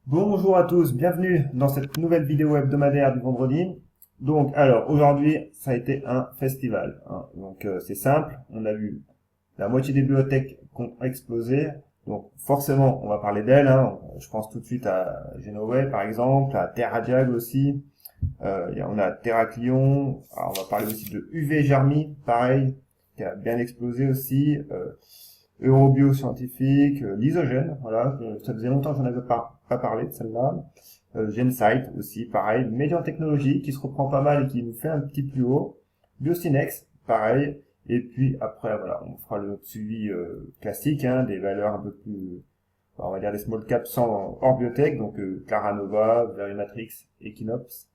Bonjour à tous, bienvenue dans cette nouvelle vidéo hebdomadaire du vendredi. Donc, alors, aujourd'hui, ça a été un festival, hein. Donc, c'est simple, on a vu la moitié des bibliothèques qui ont explosé. Donc, forcément, on va parler d'elles, hein. Je pense tout de suite à Genoway, par exemple, à TerraDiag aussi. On a Terraclion. Alors, on va parler aussi de UV Germi, pareil, qui a bien explosé aussi. Eurobio scientifique, l'isogène, voilà, ça faisait longtemps que j'en avais pas parlé de celle-là. Gensight aussi, pareil. Médian technologie qui se reprend pas mal et qui nous fait un petit plus haut. Biocinex, pareil. Et puis après, voilà, on fera le suivi classique, hein, des valeurs un peu plus, on va dire des small caps sans hors biotech, donc Claranova, Verimatrix, Equinox.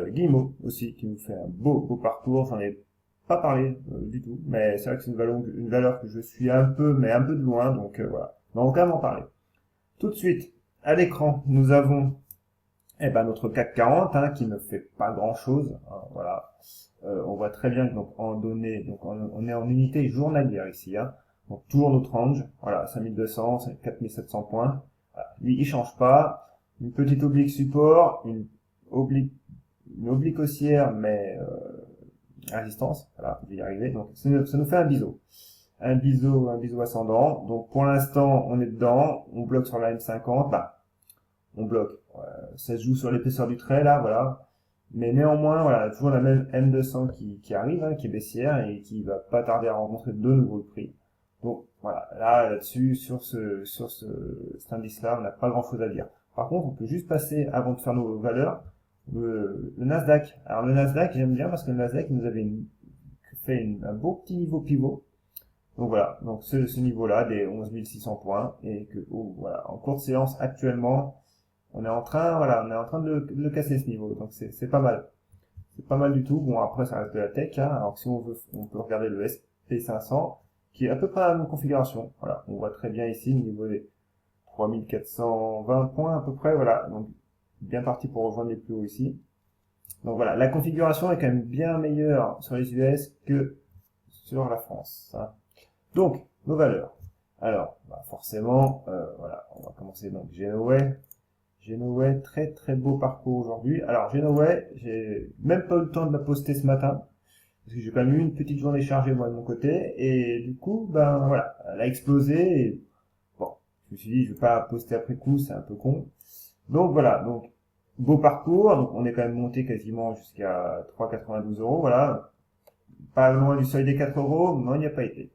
Guillemot aussi, qui nous fait un beau parcours. J'en ai pas parlé du tout, mais c'est vrai que c'est une valeur que je suis un peu, mais un peu de loin, donc voilà. Mais on va quand même en parler. Tout de suite, à l'écran, nous avons notre CAC 40 hein, qui ne fait pas grand-chose. Hein, voilà. On voit très bien que donc en données, donc on est en unité journalière ici. Hein, donc toujours notre range, voilà, 5200, 4700 points. Voilà. Lui, il change pas. Une petite oblique support, oblique une oblique haussière, mais résistance. Voilà, je vais y arriver. Donc, ça nous fait un biseau. Un biseau ascendant. Donc, pour l'instant, on est dedans. On bloque sur la M50. Bah, on bloque. Ça se joue sur l'épaisseur du trait, là, voilà. Mais néanmoins, voilà, toujours la même M200 qui arrive, hein, qui est baissière et qui va pas tarder à rencontrer de nouveau le prix. Donc, voilà. Là-dessus, cet indice-là, on n'a pas grand-chose à dire. Par contre, on peut juste passer, avant de faire nos valeurs, le Nasdaq. Alors le Nasdaq, j'aime bien parce que le Nasdaq nous avait fait un beau petit niveau pivot. Donc voilà, donc ce niveau-là des 11 600 points et que voilà, en courte séance actuellement, on est en train de le casser ce niveau. Donc c'est pas mal. C'est pas mal du tout. Bon après ça reste de la tech, hein. Alors si on veut, on peut regarder le SP500 qui est à peu près la même configuration. Voilà, on voit très bien ici le niveau des 3420 points à peu près. Voilà, donc bien parti pour rejoindre les plus hauts ici. Donc voilà, la configuration est quand même bien meilleure sur les US que sur la France, hein. Donc, nos valeurs. Alors, bah forcément, voilà, on va commencer donc Genoway. Genoway, très beau parcours aujourd'hui. Alors Genoway, j'ai même pas eu le temps de la poster ce matin, parce que j'ai quand même eu une petite journée chargée moi de mon côté, et du coup, ben voilà, elle a explosé, et bon, je me suis dit, je vais pas poster après coup, c'est un peu con. Donc voilà, donc beau parcours, donc on est quand même monté quasiment jusqu'à 3,92 euros, voilà, pas loin du seuil des 4 euros, mais on n'y a pas été.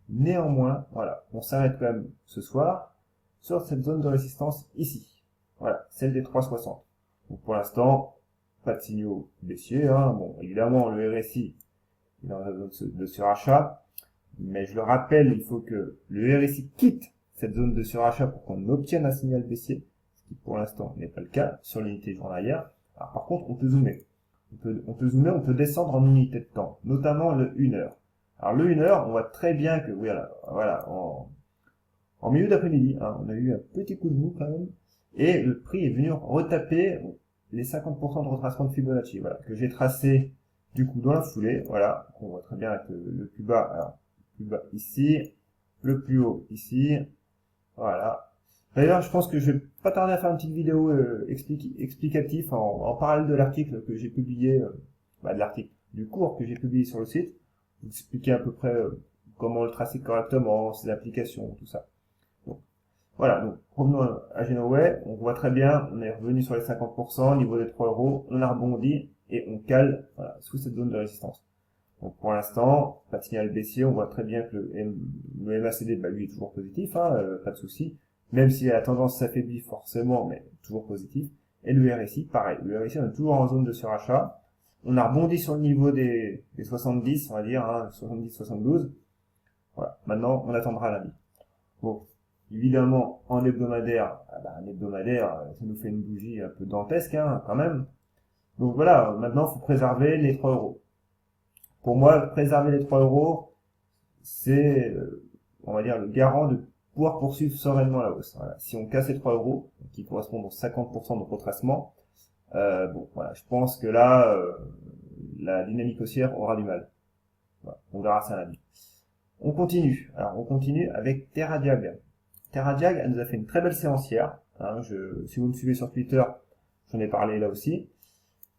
Néanmoins, voilà, on s'arrête quand même ce soir sur cette zone de résistance ici, voilà, celle des 3,60. Donc pour l'instant, pas de signaux baissiers, hein. Bon, évidemment, le RSI est dans la zone de surachat, mais je le rappelle, il faut que le RSI quitte cette zone de surachat pour qu'on obtienne un signal baissier, ce qui pour l'instant n'est pas le cas sur l'unité journalière. Alors par contre, on peut zoomer. On peut descendre en unité de temps, notamment le 1 heure. Alors le 1 heure, on voit très bien que voilà, en milieu d'après-midi, hein, on a eu un petit coup de mou quand même, et le prix est venu retaper les 50% de retracement de Fibonacci, voilà, que j'ai tracé du coup dans la foulée, voilà, on voit très bien avec le plus bas, alors, le plus bas ici, le plus haut ici, voilà. D'ailleurs, je pense que je vais pas tarder à faire une petite vidéo explicatif en parallèle de l'article que j'ai publié, de l'article, du cours que j'ai publié sur le site, vous expliquer à peu près comment le tracer correctement, ses applications, tout ça. Donc, voilà, donc revenons à Genoway, on voit très bien, on est revenu sur les 50%, au niveau des 3 euros, on a rebondi et on cale voilà, sous cette zone de résistance. Donc pour l'instant, pas de signal baissier, on voit très bien que le MACD, bah, lui est toujours positif, hein, pas de souci, même si la tendance s'affaiblit forcément, mais toujours positif. Et le RSI, pareil, le RSI on est toujours en zone de surachat. On a rebondi sur le niveau des 70, on va dire, hein, 70-72. Voilà, maintenant on attendra lundi. Bon, évidemment, en hebdomadaire, un hebdomadaire, ça nous fait une bougie un peu dantesque, hein, quand même. Donc voilà, maintenant il faut préserver les 3 euros. Pour moi, préserver les 3 euros, c'est, on va dire, le garant de pouvoir poursuivre sereinement la hausse. Voilà. Si on casse les 3 euros, qui correspondent aux 50% de retracement, bon, voilà, je pense que là, la dynamique haussière aura du mal. Voilà. On verra ça lundi. On continue. Alors, on continue avec TerraDiag. TerraDiag, elle nous a fait une très belle séance hier. Hein, si vous me suivez sur Twitter, j'en ai parlé là aussi.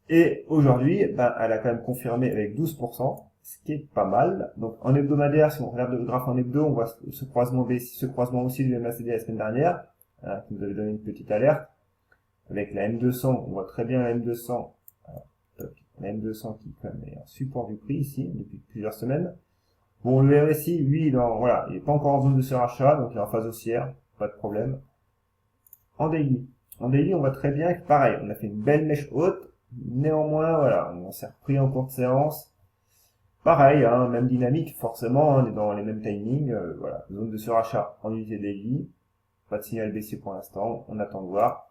Et aujourd'hui, ben, elle a quand même confirmé avec 12%, ce qui est pas mal. Donc en hebdomadaire, si on regarde le graphe en hebdo, on voit ce croisement baissier, ce croisement aussi du MACD la semaine dernière, hein, qui nous avait donné une petite alerte. Avec la M200, on voit très bien la M200, la M200 qui quand même est un support du prix ici depuis plusieurs semaines. Bon, le RSI, lui, voilà, il n'est pas encore en zone de surachat, donc il est en phase haussière, pas de problème. En daily, on voit très bien que pareil, on a fait une belle mèche haute, néanmoins, voilà, on s'est repris en cours de séance. Pareil, hein, même dynamique, forcément, on est dans les mêmes timings, voilà, zone de surachat en unité daily, pas de signal baissier pour l'instant, on attend de voir.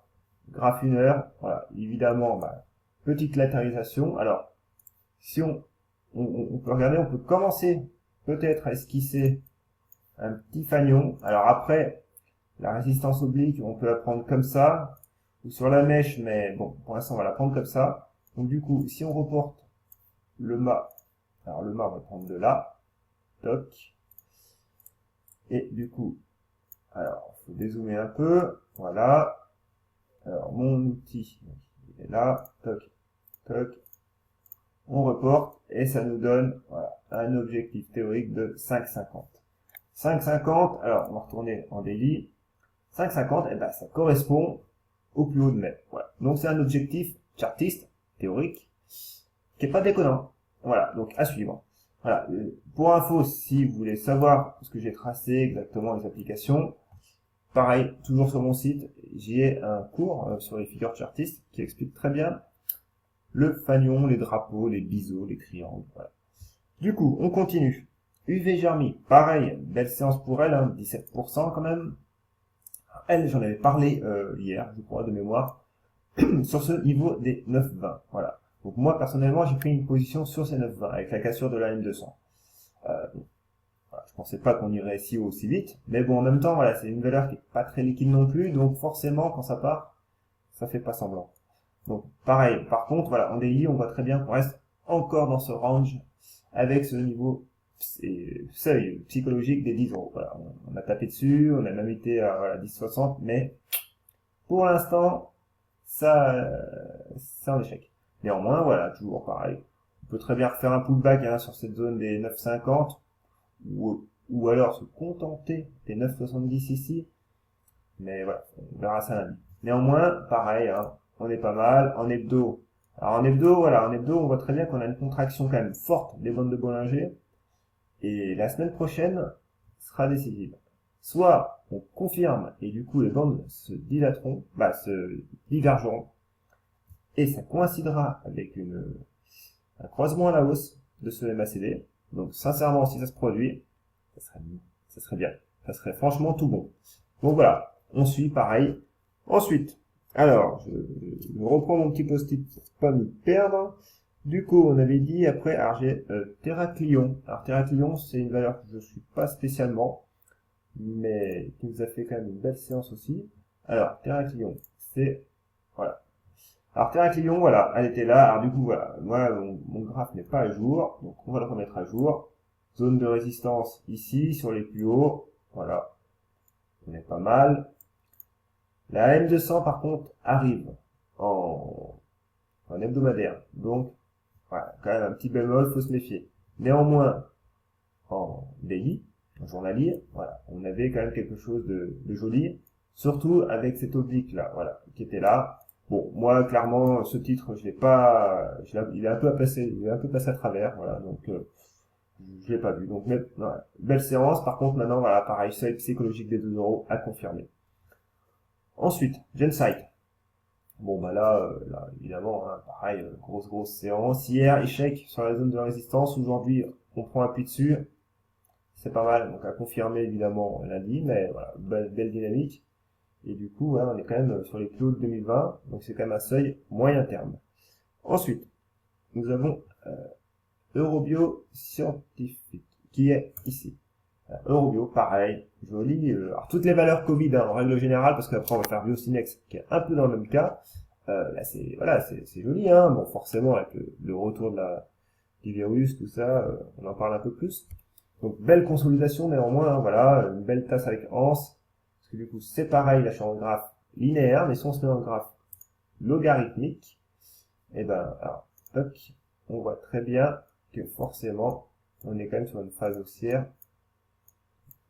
Graphe 1 heure, voilà, évidemment, bah, petite latérisation. Alors, si on peut regarder, on peut commencer peut-être à esquisser un petit fanion. Alors après, la résistance oblique, on peut la prendre comme ça, ou sur la mèche, mais bon, pour l'instant, on va la prendre comme ça. Donc du coup, si on reporte le mât, alors le mât, on va le prendre de là, toc, et du coup, alors, il faut dézoomer un peu, voilà. Alors, mon outil, il est là, toc, toc, on reporte, et ça nous donne, voilà, un objectif théorique de 5,50. 5,50, alors, on va retourner en daily. 5,50, eh ben, ça correspond au plus haut de mai. Voilà. Donc, c'est un objectif chartiste, théorique, qui est pas déconnant. Voilà. Donc, à suivre. Voilà. Pour info, si vous voulez savoir ce que j'ai tracé exactement les applications, pareil, toujours sur mon site, j'y ai un cours sur les figures chartistes qui explique très bien le fanion, les drapeaux, les biseaux, les triangles. Voilà. Du coup, on continue. UV Germi, pareil, belle séance pour elle, hein, 17% quand même. Elle, j'en avais parlé hier, je crois, de mémoire, sur ce niveau des 9,20. Voilà. Donc moi, personnellement, j'ai pris une position sur ces 9,20 avec la cassure de la M200. Voilà, je pensais pas qu'on irait si haut aussi vite, mais bon, en même temps, voilà, c'est une valeur qui est pas très liquide non plus, donc forcément, quand ça part, ça fait pas semblant. Donc pareil, par contre, voilà, en DI, on voit très bien qu'on reste encore dans ce range avec ce niveau seuil psychologique des 10 euros. Voilà, on a tapé dessus, on a même été à voilà, 10,60, mais pour l'instant, ça, c'est un échec. Néanmoins, voilà, toujours pareil. On peut très bien refaire un pullback hein, sur cette zone des 9,50 ou alors se contenter des 9,70 ici. Mais voilà, on verra ça lundi. Néanmoins, pareil, hein, on est pas mal. En hebdo, alors en hebdo, voilà, en hebdo, on voit très bien qu'on a une contraction quand même forte des bandes de Bollinger. Et la semaine prochaine sera décisive. Soit on confirme et du coup les bandes se dilateront, se divergeront. Et ça coïncidera avec un croisement à la hausse de ce MACD. Donc sincèrement, si ça se produit, ça serait bien. Ça serait franchement tout bon. Donc voilà, on suit pareil. Ensuite, alors, je reprends mon petit post-it pour pas m'y perdre. Du coup, on avait dit après, alors j'ai Terraclion. Alors Terraclion, c'est une valeur que je ne suis pas spécialement, mais qui nous a fait quand même une belle séance aussi. Alors, Terraclion, c'est... Voilà. Alors Terraclion, voilà, elle était là. Alors du coup, voilà, moi, mon graphe n'est pas à jour, donc on va le remettre à jour. Zone de résistance ici, sur les plus hauts. Voilà, on est pas mal. La M200, par contre, arrive en hebdomadaire. Donc, voilà, quand même un petit bémol, faut se méfier. Néanmoins, en daily, en journalier, voilà, on avait quand même quelque chose de joli, surtout avec cet oblique là, voilà, qui était là. Bon, moi, clairement, ce titre, je l'ai pas, il est un peu passé à travers, voilà, donc je l'ai pas vu. Donc, voilà, belle séance. Par contre, maintenant, voilà, pareil, seuil psychologique des 2 euros à confirmer. Ensuite, Gensight. Bon, bah là évidemment, hein, pareil, grosse séance. Hier, échec sur la zone de résistance. Aujourd'hui, on prend appui dessus. C'est pas mal, donc à confirmer évidemment lundi, mais voilà, belle dynamique. Et du coup, on est quand même sur les plus hauts de 2020, donc c'est quand même un seuil moyen terme. Ensuite, nous avons Eurobio Scientifique, qui est ici. Eurobio, pareil, joli. Alors toutes les valeurs Covid hein, en règle générale, parce qu'après on va faire Biocinex, qui est un peu dans le même cas. Là c'est voilà, c'est joli, hein. Bon, forcément avec le retour du virus, tout ça, on en parle un peu plus. Donc belle consolidation néanmoins, hein, voilà, une belle tasse avec anse. Parce que du coup c'est pareil, là je suis en graphe linéaire, mais si on se met en graphe logarithmique, et ben, alors, toc, on voit très bien que forcément, on est quand même sur une phase haussière.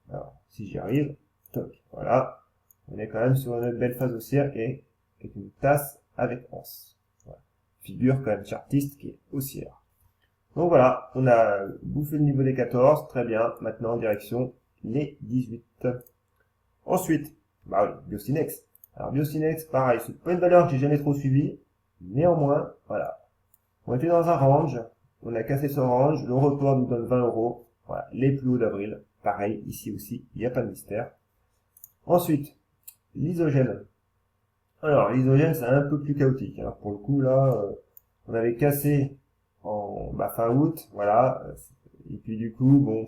Alors, si j'y arrive, toc, voilà, on est quand même sur une belle phase haussière et avec une tasse avec anse. Voilà. Figure quand même chartiste qui est haussière. Donc voilà, on a bouffé le niveau des 14, très bien, maintenant direction les 18. Ensuite, bah oui, Biocinex. Alors Biocinex, pareil, c'est pas une valeur que j'ai jamais trop suivie, néanmoins, voilà. On était dans un range, on a cassé ce range, le report nous donne 20 euros, voilà, les plus hauts d'avril, pareil, ici aussi, il n'y a pas de mystère. Ensuite, l'isogène. Alors, l'isogène, c'est un peu plus chaotique, hein. Pour le coup, là, on avait cassé en fin août, voilà, et puis du coup, bon,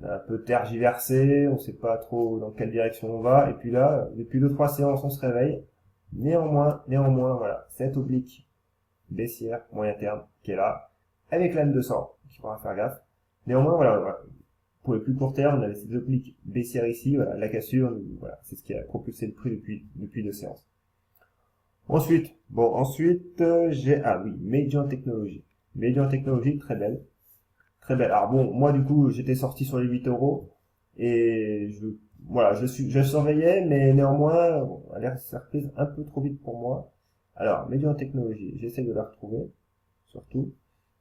on a un peu tergiversé, on sait pas trop dans quelle direction on va, et puis là, depuis 2-3 séances, on se réveille. Néanmoins, voilà, cette oblique baissière, moyen terme, qui est là, avec l'âne 200, il faudra faire gaffe. Néanmoins, voilà, pour le plus court terme, on avait cette oblique baissière ici, voilà, la cassure, voilà, c'est ce qui a propulsé le prix depuis 2 séances. Ensuite, j'ai, ah oui, Median Technology. Median Technology, très belle. Très belle. Alors bon, moi du coup, j'étais sorti sur les 8 euros et voilà, je surveillais, mais néanmoins, bon, elle est reprise un peu trop vite pour moi. Alors, Median Technology, j'essaie de la retrouver, surtout,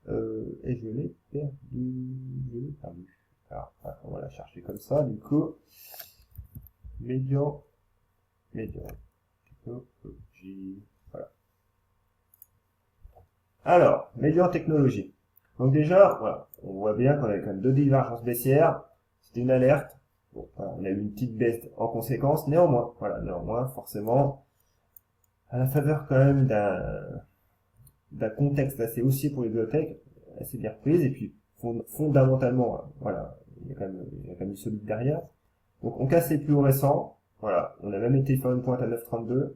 et je l'ai perdu. Alors, on va la chercher comme ça, du coup, Median Technology, voilà. Alors, Median Technology. Donc déjà, voilà, on voit bien qu'on avait quand même deux divergences baissières. C'était une alerte. Bon, voilà, on a eu une petite baisse en conséquence. Néanmoins, forcément, à la faveur quand même d'un contexte assez haussier pour les bibliothèques, assez bien reprise. Et puis, fondamentalement, voilà, il y a quand même du solide derrière. Donc, on casse les plus hauts récents. Voilà, on a même été faire une pointe à 9,32.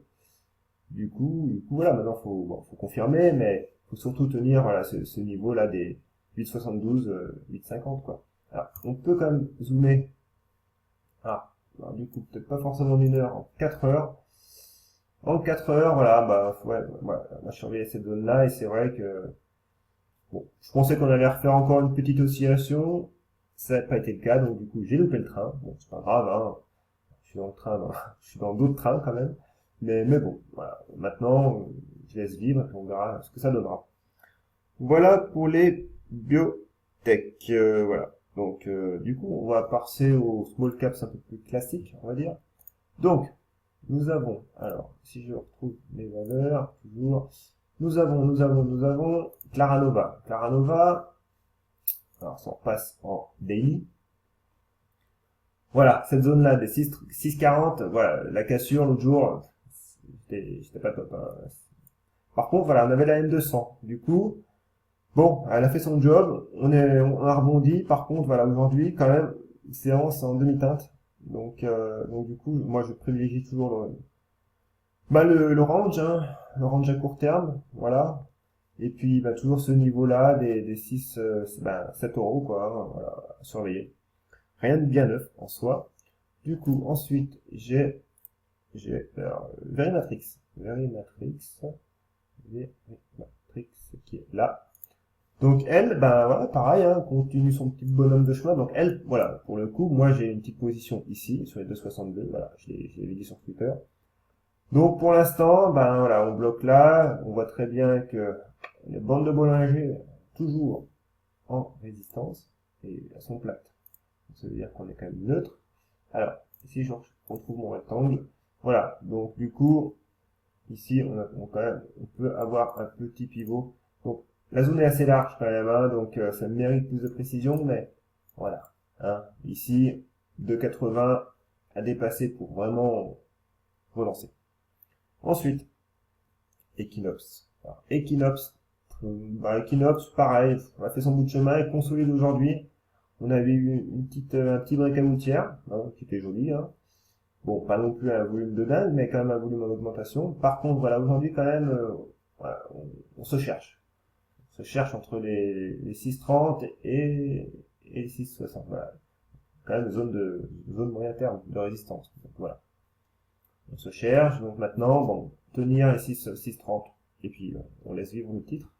Du coup, voilà, maintenant, faut confirmer, mais faut surtout tenir, voilà, ce niveau-là des 8,72, 8,50, quoi. Alors, on peut quand même zoomer. Alors, du coup, peut-être pas forcément en 1 heure, en 4 heures. En 4 heures, voilà, voilà, moi, je surveillais cette zone-là, et c'est vrai que, bon, je pensais qu'on allait refaire encore une petite oscillation. Ça n'a pas été le cas, donc du coup, j'ai loupé le train. Bon, c'est pas grave, hein. Je suis dans le train, je suis dans d'autres trains quand même. Mais bon, voilà. Maintenant, je laisse vivre et on verra ce que ça donnera. Voilà pour les biotech. Voilà. Donc, du coup, on va passer aux small caps un peu plus classiques, on va dire. Donc, nous avons, alors, si je retrouve mes valeurs, toujours, nous avons Claranova. Claranova, alors ça on passe en daily. Voilà, cette zone-là des 6,40, voilà, la cassure l'autre jour, j'étais pas top, hein. Par contre, voilà, on avait la M200. Du coup, bon, elle a fait son job, on a rebondi. Par contre, voilà, aujourd'hui, quand même, séance en demi-teinte. Donc du coup, moi, je privilégie toujours le range, hein, le range à court terme, voilà. Et puis, toujours ce niveau-là des 6, 7 euros, quoi, hein, voilà, à surveiller. Rien de bien neuf en soi. Du coup, ensuite, Verimatrix. Verimatrix qui est là. Donc elle, voilà, pareil, hein, continue son petit bonhomme de chemin. Donc elle, voilà, pour le coup, moi j'ai une petite position ici, sur les 2,62, voilà, je l'avais dit sur Twitter. Donc pour l'instant, voilà, on bloque là, on voit très bien que les bandes de Bollinger, toujours en résistance, et elles sont plates. Donc, ça veut dire qu'on est quand même neutre. Alors, ici je retrouve mon rectangle, voilà, donc du coup, ici on peut avoir un petit pivot. Donc la zone est assez large quand même, hein, donc ça mérite plus de précision, mais voilà. Hein, ici, 2,80 à dépasser pour vraiment relancer. Ensuite, Equinox. Alors, Equinox, pareil, on a fait son bout de chemin et consolide aujourd'hui. On avait eu un petit break à gouttière, hein, qui était joli, hein. Bon, pas non plus un volume de dingue, mais quand même un volume en augmentation. Par contre, voilà, aujourd'hui, quand même, voilà, on se cherche. On se cherche entre les 6,30 et les 6,60. Voilà. Quand même zone moyen terme de résistance. Donc, voilà. On se cherche, donc maintenant, bon, tenir ici 6,30. Et puis, on laisse vivre le titre.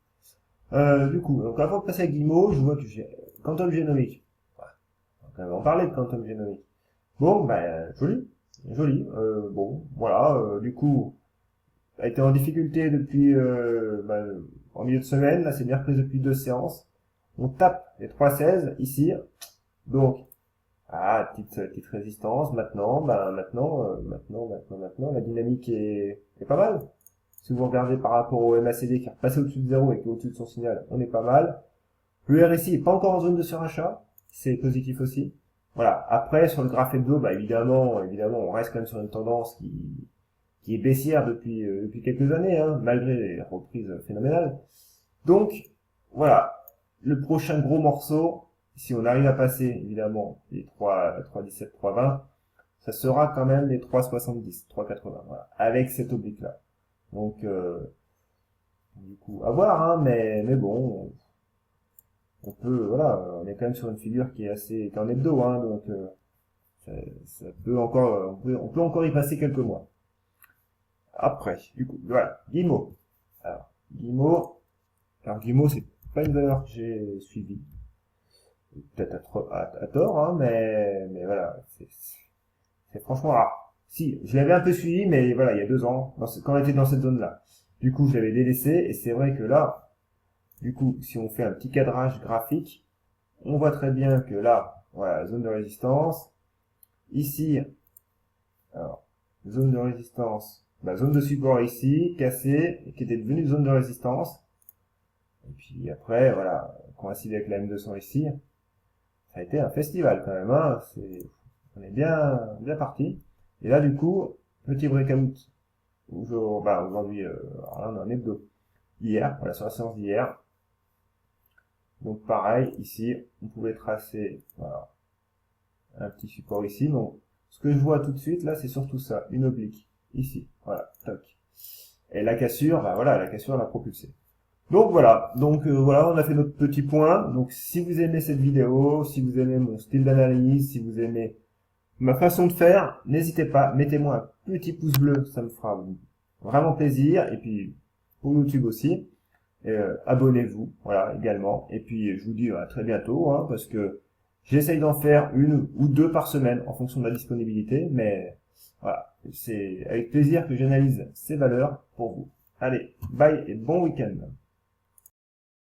Du coup, donc avant de passer à Guillemot, je vois que j'ai quantum génomique. On va en parler de quantum génomique. Bon, ben, joli. Joli. Bon, voilà. Du coup, a été en difficulté depuis en milieu de semaine. Là, c'est bien repris depuis 2 séances. On tape les 3,16 ici. Donc, petite résistance. Maintenant, maintenant, la dynamique est pas mal. Si vous regardez par rapport au MACD qui est repassé au-dessus de 0 et qui est au-dessus de son signal, on est pas mal. Le RSI est pas encore en zone de surachat. C'est positif aussi. Voilà. Après, sur le graphe hebdo, évidemment, on reste quand même sur une tendance qui est baissière depuis quelques années, hein, malgré les reprises phénoménales. Donc, voilà. Le prochain gros morceau, si on arrive à passer, évidemment, les 3,17, 3,20, ça sera quand même les 3,70, 3,80, voilà. Avec cette oblique-là. Donc, du coup, à voir, hein, mais bon, on peut, voilà, on est quand même sur une figure qui est en hebdo, hein, donc ça peut encore, on peut encore y passer quelques mois. Après, du coup, voilà, Guillemot. Alors, Guillemot, c'est pas une valeur que j'ai suivie, peut-être à tort, hein, mais voilà, c'est franchement rare. Si, je l'avais un peu suivi, mais voilà, il y a 2 ans, quand on était dans cette zone-là. Du coup, je l'avais délaissé, et c'est vrai que là, du coup, si on fait un petit cadrage graphique, on voit très bien que là, voilà, zone de résistance. Ici, alors, zone de résistance, zone de support ici, cassée, et qui était devenue zone de résistance. Et puis après, voilà, coïncide avec la M200 ici. Ça a été un festival quand même, hein. On est bien parti. Et là, du coup, petit breakout. Aujourd'hui, on a un hebdo. Hier, voilà, sur la séance d'hier. Donc pareil, ici, on pouvait tracer, voilà, un petit support ici. Donc, ce que je vois tout de suite, là, c'est surtout ça, une oblique. Ici, voilà, toc. Et la cassure, la cassure l'a propulsé. Donc voilà, on a fait notre petit point. Donc si vous aimez cette vidéo, si vous aimez mon style d'analyse, si vous aimez ma façon de faire, n'hésitez pas, mettez-moi un petit pouce bleu, ça me fera vraiment plaisir. Et puis pour YouTube aussi, abonnez-vous, voilà, également. Et puis je vous dis à très bientôt, hein, parce que j'essaye d'en faire 1 ou 2 par semaine en fonction de la disponibilité, mais voilà, c'est avec plaisir que j'analyse ces valeurs pour vous. Allez, bye et bon week-end.